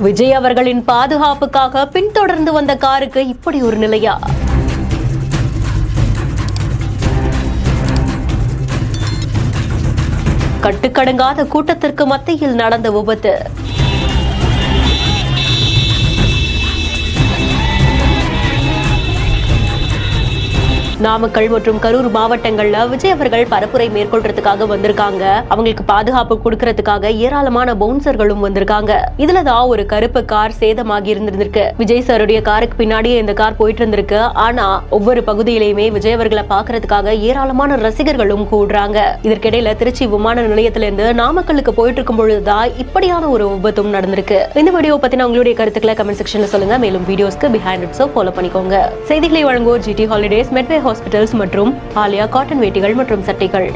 விஜய் அவர்களின் பாதுகாப்புக்காக பின்தொடர்ந்து வந்த காருக்கு இப்படி ஒரு நிலையா? கட்டுக்கடங்காத கூட்டத்திற்கு மத்தியில் நடந்த விபத்து. நாமக்கல் மற்றும் கரூர் மாவட்டங்கள்ல விஜய் அவர்கள் பரப்புரை மேற்கொள்றதுக்காக வந்திருக்காங்க. அவங்களுக்கு பாதுகாப்பு கொடுக்கறதுக்காக ஏராளமான பவுன்சர்களும் வந்திருக்காங்க. இதுலதான் ஒரு கருப்பு கார் சேதமாகி இருந்திருக்கு. விஜய் சாருடைய காருக்கு பின்னாடியே இந்த கார் போயிட்டு இருந்திருக்கு. ஆனா ஒவ்வொரு பகுதியிலையுமே விஜய் அவர்களை பாக்குறதுக்காக ஏராளமான ரசிகர்களும் கூடுறாங்க. இதற்கிடையில திருச்சி விமான நிலையத்திலிருந்து நாமக்கலுக்கு போயிட்டு இருக்கும் பொழுதுதான் இப்படியான ஒரு விபத்தும் நடந்திருக்கு. இந்த வீடியோ பத்தின உங்களுடைய கருத்துக்களை கமெண்ட் செக்ஷன்ல சொல்லுங்க. மேலும் வீடியோஸ்க்கு பிஹைண்ட் இட்ஸை ஃபாலோ பண்ணிக்கோங்க. செய்திகளை வழங்குவோர் GT ஹாலிடேஸ், மெட்வே ஹாஸ்பிட்டல்ஸ் மற்றும் ஆலியா காட்டன் வேட்டிகள் மற்றும் சட்டைகள்.